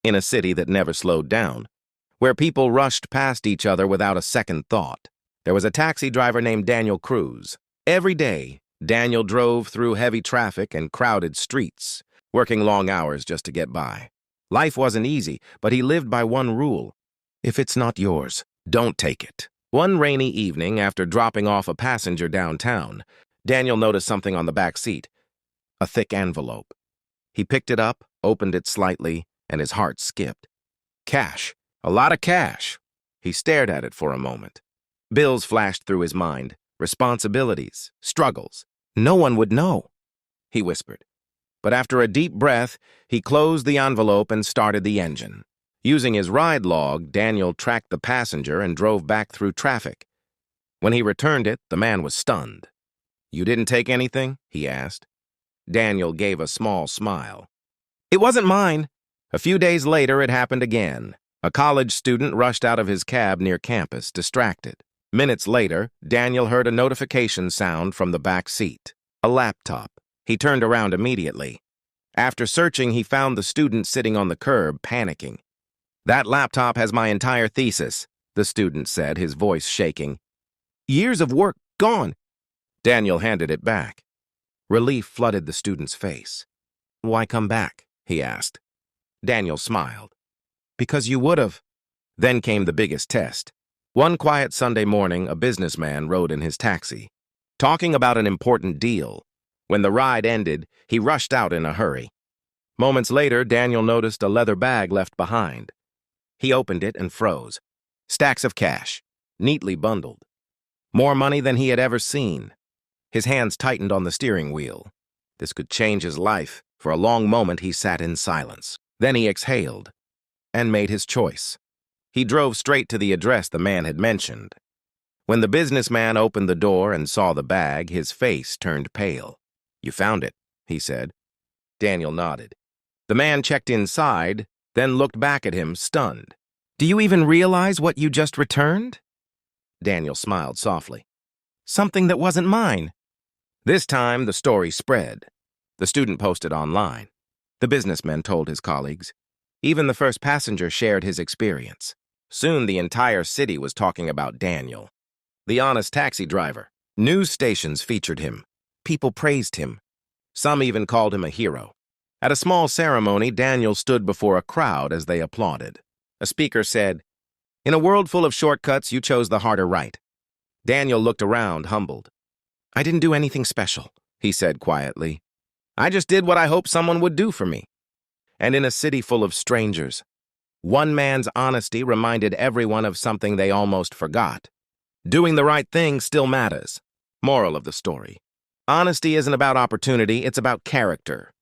in a city that never slowed down, where people rushed past each other without a second thought. There was a taxi driver named Daniel Cruz. Every day, Daniel drove through heavy traffic and crowded streets, working long hours just to get by. Life wasn't easy, but he lived by one rule. If it's not yours, don't take it. One rainy evening, after dropping off a passenger downtown, Daniel noticed something on the back seat, a thick envelope. He picked it up, opened it slightly, and his heart skipped. Cash. A lot of cash. He stared at it for a moment. Bills flashed through his mind. Responsibilities. Struggles. No one would know, he whispered. But after a deep breath, he closed the envelope and started the engine. Using his ride log, Daniel tracked the passenger and drove back through traffic. When he returned it, the man was stunned. "You didn't take anything?" he asked. Daniel gave a small smile. "It wasn't mine." A few days later, it happened again. A college student rushed out of his cab near campus, distracted. Minutes later, Daniel heard a notification sound from the back seat. A laptop. He turned around immediately. After searching, he found the student sitting on the curb, panicking. "That laptop has my entire thesis," the student said, his voice shaking. "Years of work gone." Daniel handed it back. Relief flooded the student's face. "Why come back?" he asked. Daniel smiled. "Because you would have." Then came the biggest test. One quiet Sunday morning, a businessman rode in his taxi, talking about an important deal. When the ride ended, he rushed out in a hurry. Moments later, Daniel noticed a leather bag left behind. He opened it and froze. Stacks of cash, neatly bundled. More money than he had ever seen. His hands tightened on the steering wheel. This could change his life. For a long moment, he sat in silence. Then he exhaled and made his choice. He drove straight to the address the man had mentioned. When the businessman opened the door and saw the bag, his face turned pale. "You found it," he said. Daniel nodded. The man checked inside, then looked back at him, stunned. "Do you even realize what you just returned?" Daniel smiled softly. "Something that wasn't mine." This time, the story spread. The student posted online. The businessman told his colleagues. Even the first passenger shared his experience. Soon, the entire city was talking about Daniel, the honest taxi driver. News stations featured him. People praised him. Some even called him a hero. At a small ceremony, Daniel stood before a crowd as they applauded. A speaker said, "In a world full of shortcuts, you chose the harder right." Daniel looked around, humbled. "I didn't do anything special," he said quietly. "I just did what I hoped someone would do for me." And in a city full of strangers, one man's honesty reminded everyone of something they almost forgot. Doing the right thing still matters. Moral of the story: honesty isn't about opportunity, it's about character.